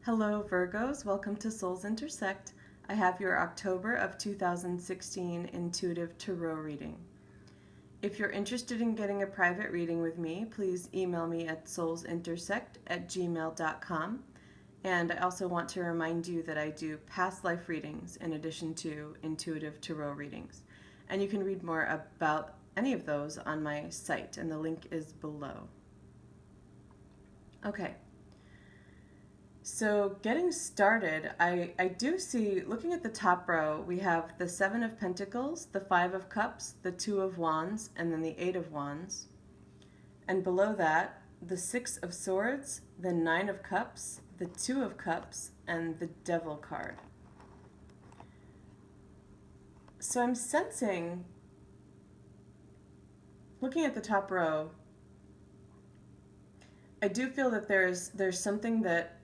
Hello Virgos, welcome to Souls Intersect. I have your October of 2016 intuitive tarot reading. If you're interested in getting a private reading with me, please email me at soulsintersect@gmail.com. And I also want to remind you that I do past life readings in addition to intuitive tarot readings. And you can read more about any of those on my site, and the link is below. Okay. So getting started, I do see, looking at the top row, we have the Seven of Pentacles, the Five of Cups, the Two of Wands, and then the Eight of Wands. And below that, the Six of Swords, the Nine of Cups, the Two of Cups, and the Devil card. So I'm sensing, looking at the top row, I do feel that there's something that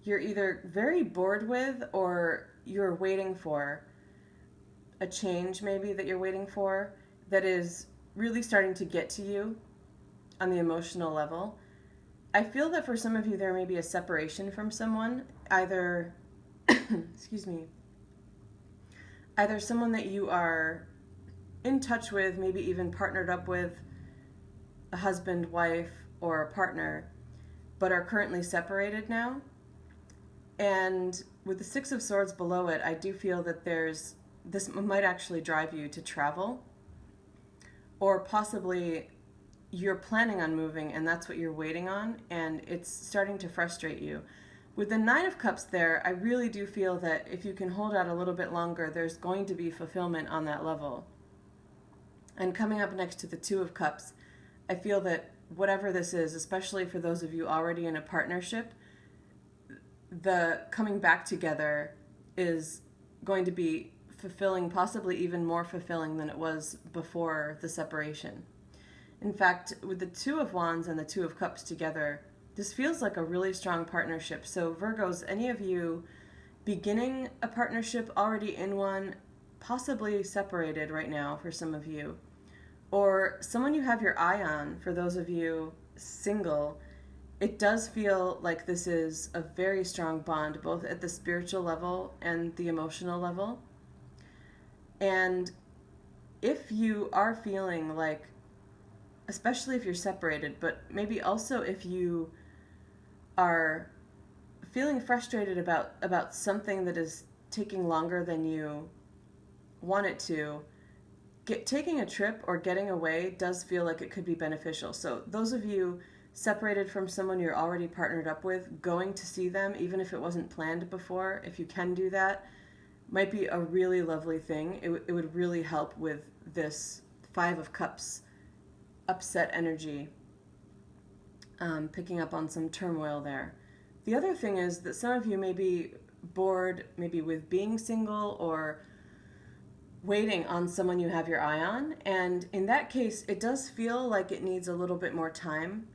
you're either very bored with or you're waiting for a change, maybe that you're waiting for, that is really starting to get to you on the emotional level. I feel that for some of you there may be a separation from someone, either excuse me, either someone that you are in touch with, maybe even partnered up with, a husband, wife, or a partner, but are currently separated now. And with the Six of Swords below it, I do feel that this might actually drive you to travel, or possibly you're planning on moving and that's what you're waiting on, and it's starting to frustrate you. With the Nine of Cups there, I really do feel that if you can hold out a little bit longer, there's going to be fulfillment on that level. And coming up next to the Two of Cups, I feel that whatever this is, especially for those of you already in a partnership, the coming back together is going to be fulfilling, possibly even more fulfilling than it was before the separation. In fact, with the Two of Wands and the Two of Cups together, this feels like a really strong partnership. So Virgos, any of you beginning a partnership, already in one, possibly separated right now for some of you, or someone you have your eye on for those of you single, it does feel like this is a very strong bond, both at the spiritual level and the emotional level. And if you are feeling like, especially if you're separated, but maybe also if you are feeling frustrated about something that is taking longer than you want it to, taking a trip or getting away does feel like it could be beneficial. So those of you separated from someone you're already partnered up with, going to see them, even if it wasn't planned before, if you can do that, might be a really lovely thing. It would really help with this Five of Cups upset energy, picking up on some turmoil there. The other thing is that some of you may be bored, maybe with being single or waiting on someone you have your eye on. And in that case, it does feel like it needs a little bit more time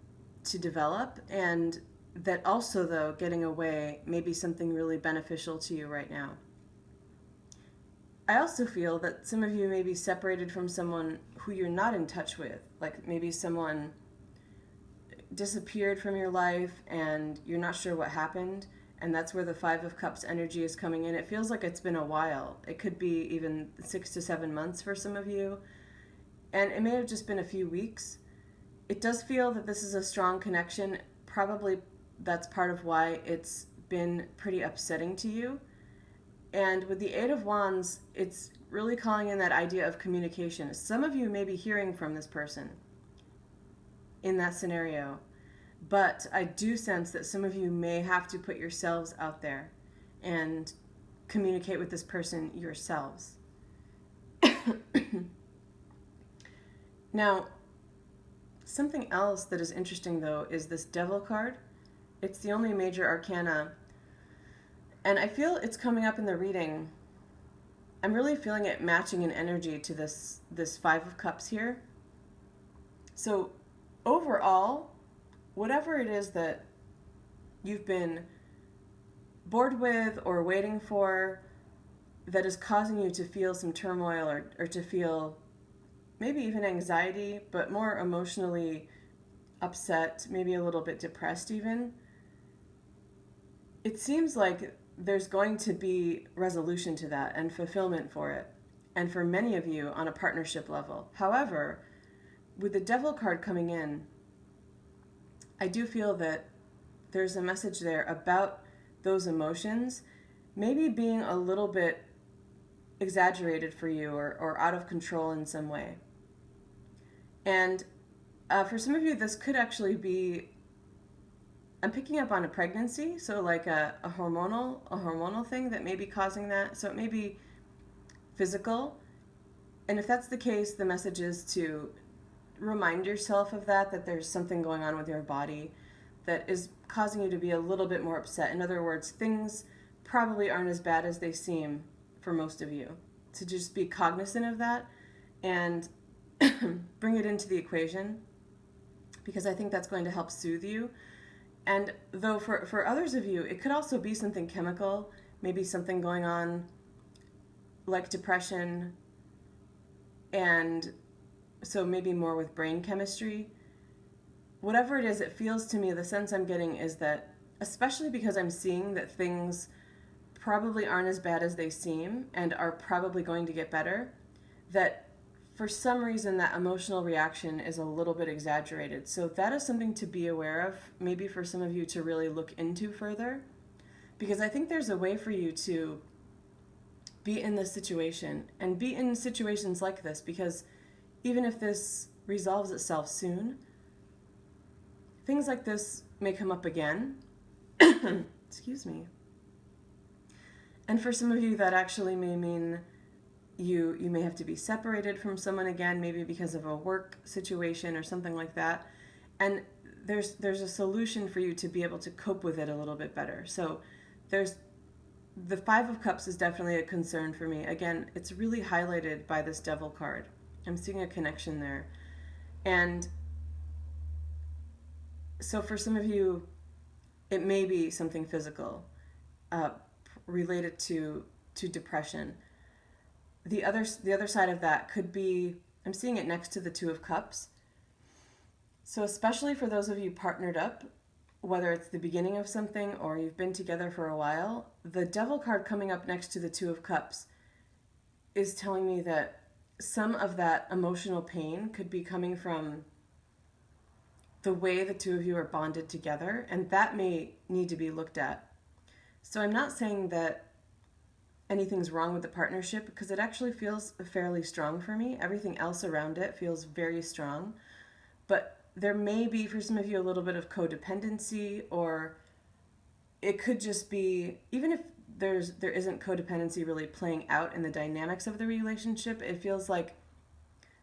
to develop, and that also, though, getting away may be something really beneficial to you right now. I also feel that some of you may be separated from someone who you're not in touch with, like maybe someone disappeared from your life and you're not sure what happened, and that's where the Five of Cups energy is coming in. It feels like it's been a while. It could be even 6 to 7 months for some of you, and it may have just been a few weeks. It does feel that this is a strong connection. Probably that's part of why it's been pretty upsetting to you. And with the Eight of Wands, it's really calling in that idea of communication. Some of you may be hearing from this person in that scenario, but I do sense that some of you may have to put yourselves out there and communicate with this person yourselves. Now, something else that is interesting, though, is this Devil card. It's the only major arcana, and I feel it's coming up in the reading. I'm really feeling it matching in energy to this Five of Cups here. So overall, whatever it is that you've been bored with or waiting for that is causing you to feel some turmoil or to feel maybe even anxiety, but more emotionally upset, maybe a little bit depressed even, it seems like there's going to be resolution to that and fulfillment for it. And for many of you on a partnership level. However, with the devil card coming in, I do feel that there's a message there about those emotions maybe being a little bit exaggerated for you or out of control in some way. And for some of you, this could actually be, I'm picking up on a pregnancy, so like a hormonal thing that may be causing that. So it may be physical. And if that's the case, the message is to remind yourself of that there's something going on with your body that is causing you to be a little bit more upset. In other words, things probably aren't as bad as they seem for most of you. To just be cognizant of that and bring it into the equation, because I think that's going to help soothe you. And though for others of you, it could also be something chemical, maybe something going on like depression, and so maybe more with brain chemistry. Whatever it is, it feels to me, the sense I'm getting is that, especially because I'm seeing that things probably aren't as bad as they seem and are probably going to get better, that for some reason that emotional reaction is a little bit exaggerated. So that is something to be aware of, maybe for some of you to really look into further, because I think there's a way for you to be in this situation and be in situations like this, because even if this resolves itself soon, things like this may come up again. Excuse me. And for some of you, that actually may mean you may have to be separated from someone again, maybe because of a work situation or something like that. And there's a solution for you to be able to cope with it a little bit better. So there's the Five of Cups is definitely a concern for me. Again, it's really highlighted by this Devil card. I'm seeing a connection there. And so for some of you, it may be something physical related to depression. The other side of that could be, I'm seeing it next to the Two of Cups. So especially for those of you partnered up, whether it's the beginning of something or you've been together for a while, the Devil card coming up next to the Two of Cups is telling me that some of that emotional pain could be coming from the way the two of you are bonded together, and that may need to be looked at. So I'm not saying that anything's wrong with the partnership, because it actually feels fairly strong for me. Everything else around it feels very strong. But there may be, for some of you, a little bit of codependency, or it could just be, even if there isn't codependency really playing out in the dynamics of the relationship, it feels like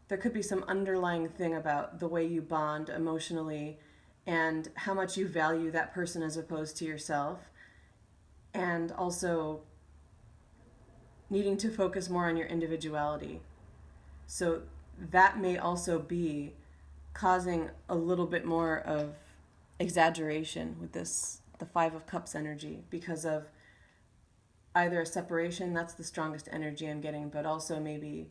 there could be some underlying thing about the way you bond emotionally and how much you value that person as opposed to yourself. And also needing to focus more on your individuality. So that may also be causing a little bit more of exaggeration with this, the Five of Cups energy, because of either a separation, that's the strongest energy I'm getting, but also maybe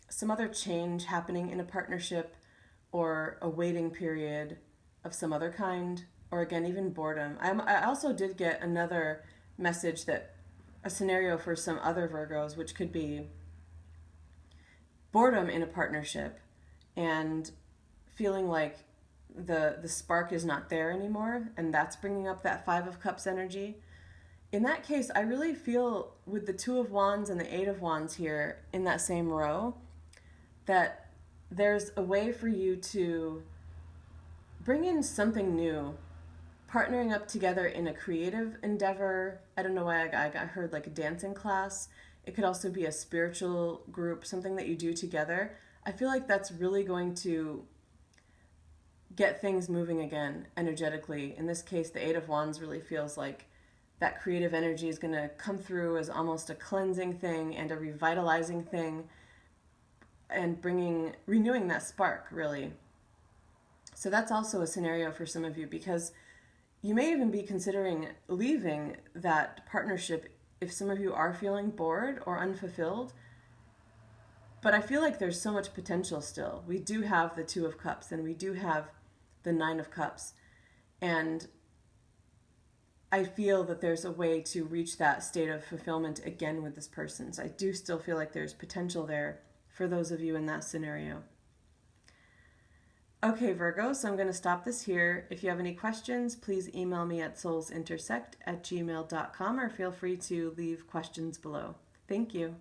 some other change happening in a partnership, or a waiting period of some other kind, or again, even boredom. I also did get another message, that a scenario for some other Virgos, which could be boredom in a partnership and feeling like the spark is not there anymore, and that's bringing up that Five of Cups energy. In that case, I really feel with the Two of Wands and the Eight of Wands here in that same row, that there's a way for you to bring in something new, partnering up together in a creative endeavor. I don't know why I heard like a dancing class. It could also be a spiritual group, something that you do together. I feel like that's really going to get things moving again energetically. In this case, the Eight of Wands really feels like that creative energy is going to come through as almost a cleansing thing and a revitalizing thing, and renewing that spark, really. So that's also a scenario for some of you, because you may even be considering leaving that partnership if some of you are feeling bored or unfulfilled. But I feel like there's so much potential still. We do have the Two of Cups, and we do have the Nine of Cups. And I feel that there's a way to reach that state of fulfillment again with this person. So I do still feel like there's potential there for those of you in that scenario. Okay, Virgo, so I'm going to stop this here. If you have any questions, please email me at soulsintersect@gmail.com or feel free to leave questions below. Thank you.